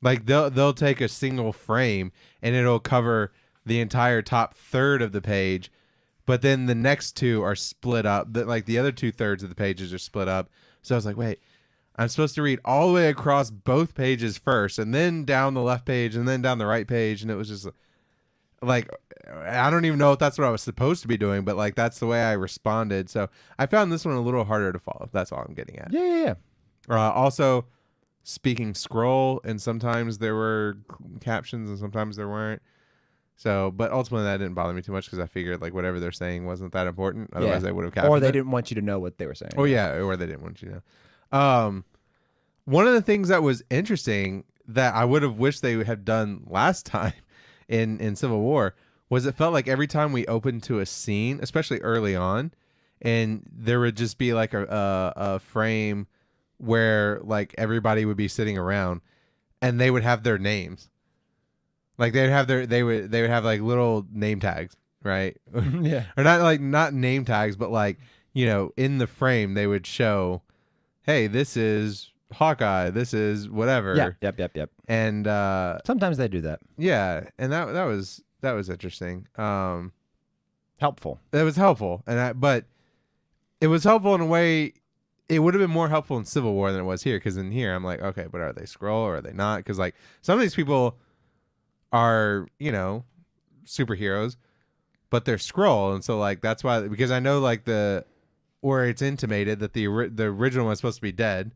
S1: Like they'll take a single frame and it'll cover the entire top third of the page, but then the next two are split up. Like the other 2/3 of the pages are split up. So I was like, wait, I'm supposed to read all the way across both pages first, and then down the left page, and then down the right page, and it was just like, I don't even know if that's what I was supposed to be doing, but like that's the way I responded. So I found this one a little harder to follow. That's all I'm getting at.
S2: Yeah.
S1: Also, speaking scroll, and sometimes there were captions, and sometimes there weren't. So, but ultimately that didn't bother me too much because I figured like whatever they're saying wasn't that important. Otherwise, they would have captioned
S2: or they
S1: it.
S2: didn't want you to know what they were saying.
S1: Oh yeah, or they didn't want you to know. One of the things that was interesting that I would have wished they had done last time in Civil War was it felt like every time we opened to a scene, especially early on, and there would just be like a frame where like everybody would be sitting around and they would have their names. Like they would have like little name tags, right?
S2: Yeah.
S1: Or not name tags, but like, in the frame they would show, hey, this is Hawkeye, this is whatever.
S2: Yep.
S1: And
S2: sometimes they do that.
S1: yeah, and that was interesting.
S2: Helpful.
S1: It was helpful, but it was helpful in a way. It would have been more helpful in Civil War than it was here, because in here I'm like, okay, but are they Skrull or are they not? Because like some of these people are superheroes, but they're Skrull, and so like that's why, because I know like where it's intimated that the original one's supposed to be dead.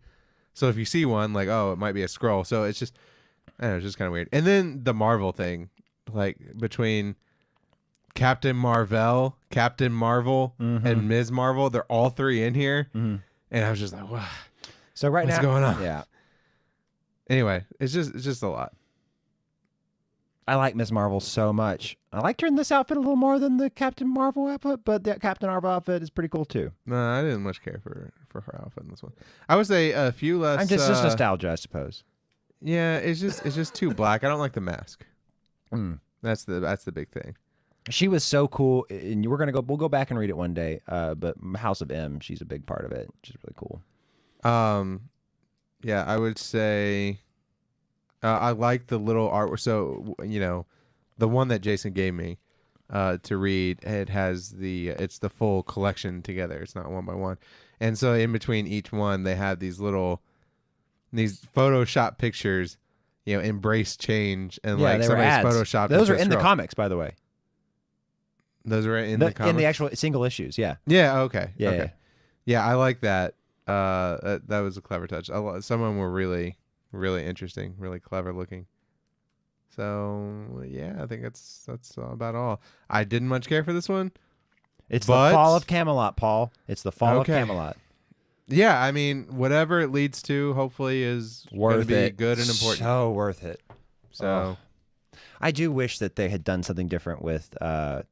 S1: So if you see one, like, oh, it might be a Skrull. So it's just, I don't know, it's just kind of weird. And then the Marvel thing, like between Captain Marvel, and Ms. Marvel, they're all three in here.
S2: Mm-hmm.
S1: And I was just like, wow.
S2: So what's
S1: going on?
S2: Yeah.
S1: Anyway, it's just a lot.
S2: I like Ms. Marvel so much. I liked her in this outfit a little more than the Captain Marvel outfit, but the Captain Marvel outfit is pretty cool too.
S1: No, I didn't much care for her outfit in this one. I would say a few less.
S2: I'm just nostalgia, I suppose.
S1: Yeah, it's just too black. I don't like the mask. That's the big thing.
S2: She was so cool, and we'll go back and read it one day. But House of M, she's a big part of it. She's really cool.
S1: Yeah, I would say I like the little artwork. So the one that Jason gave me to read, it's the full collection together. It's not one by one, and so in between each one, they have these Photoshop pictures. Embrace change, and like somebody's photoshopped.
S2: Those are in the comics, by the way.
S1: Those are in the comics?
S2: In the actual single issues, yeah.
S1: Yeah. Okay.
S2: Yeah.
S1: Okay. Yeah, I like that. That was a clever touch. Some of them were really, really interesting, really clever looking. So yeah, I think that's about all. I didn't much care for this one.
S2: It's the fall of Camelot, Paul. It's the fall of Camelot.
S1: Yeah, I mean, whatever it leads to, hopefully, is going to be good and important.
S2: So worth it.
S1: So,
S2: I do wish that they had done something different with Mr.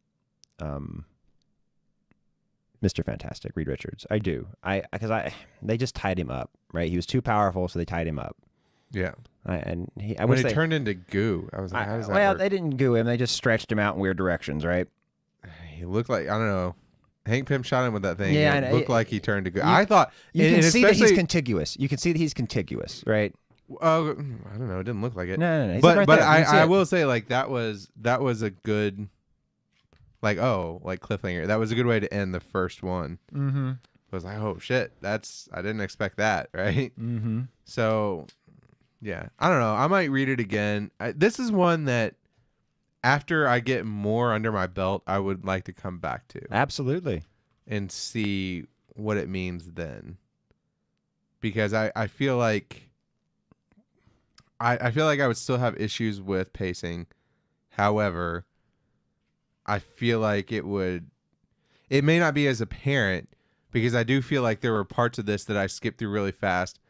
S2: Fantastic, Reed Richards. I do. Because they just tied him up, right? He was too powerful, so they tied him up.
S1: Yeah.
S2: When
S1: he turned into goo, I was like, how does that work?
S2: They didn't goo him. They just stretched him out in weird directions, right?
S1: He looked like, I don't know. Hank Pym shot him with that thing.
S2: Yeah,
S1: it looked like he turned to goo.
S2: I
S1: thought
S2: you can see that he's contiguous. You can see that he's contiguous, right?
S1: I don't know. It didn't look like it.
S2: No.
S1: But I will say, like, that was a good, like, cliffhanger. That was a good way to end the first one.
S2: Mm-hmm.
S1: I was like, oh shit, I didn't expect that, right?
S2: Mm-hmm.
S1: So, yeah, I don't know. I might read it again. This is one that, after I get more under my belt, I would like to come back to.
S2: Absolutely.
S1: And see what it means then. Because I feel like I would still have issues with pacing. However, I feel like it may not be as apparent, because I do feel like there were parts of this that I skipped through really fast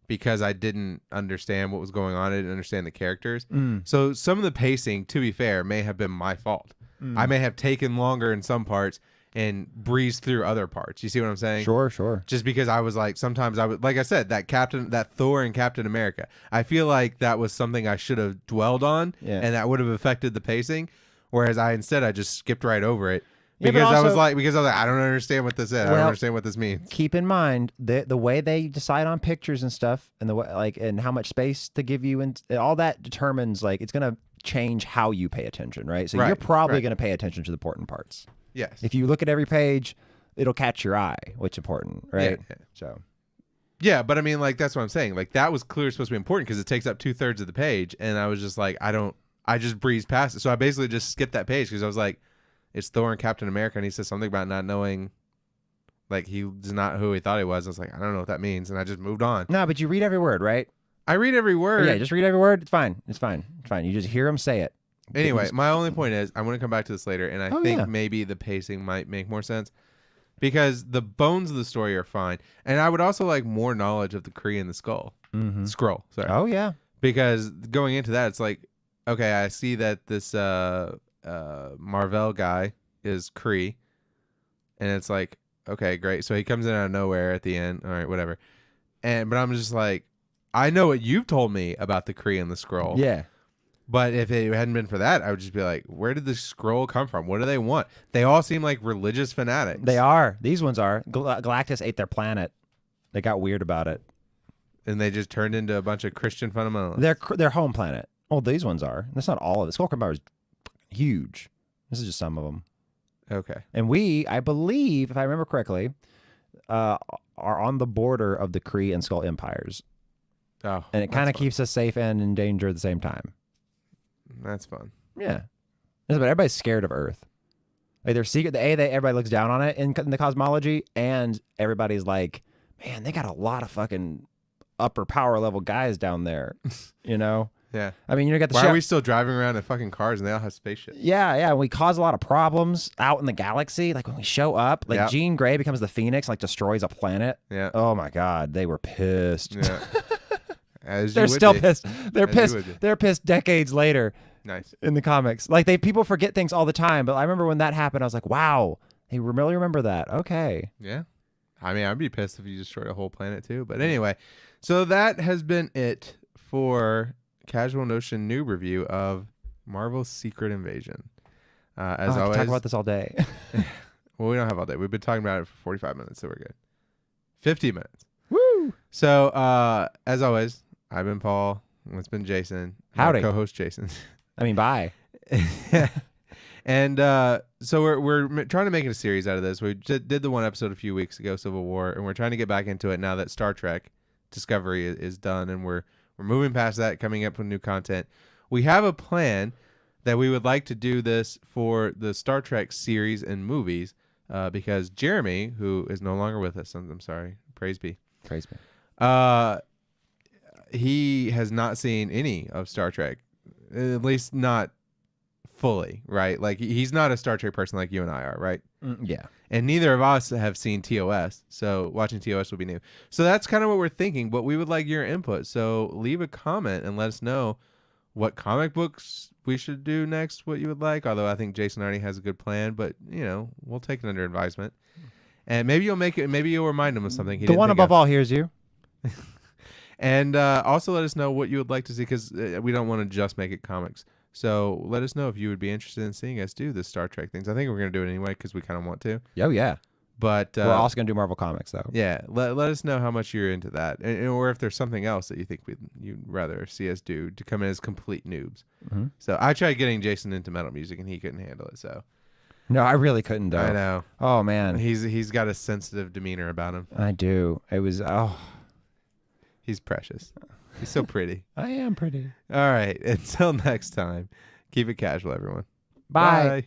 S1: because I didn't understand what was going on. I didn't understand the characters. So some of the pacing, to be fair, may have been my fault. I may have taken longer in some parts and breeze through other parts. You see what I'm saying?
S2: Sure.
S1: Just because I was like, sometimes I would, like I said, that Thor and Captain America. I feel like that was something I should have dwelled on, and that would have affected the pacing. Whereas I just skipped right over it because I was like, I don't understand what this is. I don't understand what this means.
S2: Keep in mind the way they decide on pictures and stuff, and the way and how much space to give you, and all that determines it's gonna change how you pay attention, right? So you're probably gonna pay attention to the important parts.
S1: Yes.
S2: If you look at every page, it'll catch your eye, which is important, right?
S1: Yeah.
S2: So.
S1: Yeah, but I mean, that's what I'm saying. That was clearly supposed to be important because it takes up 2/3 of the page, and I was just like, I just breezed past it. So I basically just skipped that page because I was like, it's Thor and Captain America, and he says something about not knowing, he's not who he thought he was. I was like, I don't know what that means, and I just moved on.
S2: No, but you read every word, right?
S1: I read every word.
S2: Yeah, just read every word. It's fine. It's fine. You just hear him say it.
S1: Anyway, my only point is, I'm going to come back to this later, and I think maybe the pacing might make more sense because the bones of the story are fine, and I would also like more knowledge of the Kree and the Skrull. Sorry.
S2: Oh yeah.
S1: Because going into that, it's like, okay, I see that this Marvel guy is Kree, and it's like, okay, great. So he comes in out of nowhere at the end. All right, whatever. But I'm just like, I know what you've told me about the Kree and the Skrull.
S2: Yeah.
S1: But if it hadn't been for that, I would just be like, where did the Skrull come from? What do they want? They all seem like religious fanatics.
S2: They are. These ones are. Galactus ate their planet. They got weird about it.
S1: And they just turned into a bunch of Christian fundamentalists.
S2: Their home planet. Well, these ones are. That's not all of it. Skull Empire is huge. This is just some of them.
S1: Okay.
S2: And I believe, if I remember correctly, are on the border of the Kree and Skull Empires.
S1: Oh.
S2: And it kind of keeps us safe and in danger at the same time.
S1: That's fun.
S2: Yeah. But everybody's scared of Earth. They're secret. Everybody looks down on it in the cosmology, and everybody's like, man, they got a lot of fucking upper power level guys down there, you know?
S1: Yeah.
S2: I mean, you got the
S1: Why are we still driving around in fucking cars and they all have spaceships?
S2: Yeah. We cause a lot of problems out in the galaxy. Like when we show up, Jean Grey becomes the Phoenix, destroys a planet.
S1: Yeah.
S2: Oh my God. They were pissed.
S1: Yeah.
S2: They're still pissed. They're pissed. They're pissed decades later.
S1: Nice.
S2: In the comics. People forget things all the time. But I remember when that happened, I was like, wow, they really remember that. Okay.
S1: Yeah. I mean, I'd be pissed if you destroyed a whole planet too. But anyway, so that has been it for Casual Notion Noob review of Marvel's Secret Invasion. As always,
S2: talk about this all day.
S1: Well, we don't have all day. We've been talking about it for 45 minutes, so we're good. 50 minutes.
S2: Woo!
S1: So, as always, I've been Paul. It's been Jason.
S2: Howdy.
S1: My co-host Jason.
S2: Bye.
S1: And so we're trying to make it a series out of this. We did the one episode a few weeks ago, Civil War, and we're trying to get back into it now that Star Trek Discovery is done, and we're moving past that, coming up with new content. We have a plan that we would like to do this for the Star Trek series and movies, because Jeremy, who is no longer with us, I'm sorry, praise be. He has not seen any of Star Trek, at least not fully, right? He's not a Star Trek person like you and I are, right?
S2: Yeah.
S1: And neither of us have seen TOS, so watching TOS will be new. So that's kind of what we're thinking, but we would like your input. So leave a comment and let us know what comic books we should do next, what you would like. Although I think Jason already has a good plan, but we'll take it under advisement. And maybe you'll remind him of something.
S2: The one above all hears you.
S1: And also let us know what you would like to see, because we don't want to just make it comics. So let us know if you would be interested in seeing us do the Star Trek things. I think we're going to do it anyway because we kind of want to.
S2: Oh, yeah.
S1: But
S2: we're also going to do Marvel Comics, though.
S1: Yeah. Let us know how much you're into that. Or if there's something else that you think you'd rather see us do to come in as complete noobs. Mm-hmm. So I tried getting Jason into metal music, and he couldn't handle it. So
S2: no, I really couldn't, though.
S1: I know.
S2: Oh, man.
S1: He's got a sensitive demeanor about him.
S2: I do. It was,
S1: He's precious. He's so pretty.
S2: I am pretty.
S1: All right. Until next time, keep it casual, everyone.
S2: Bye.
S1: Bye.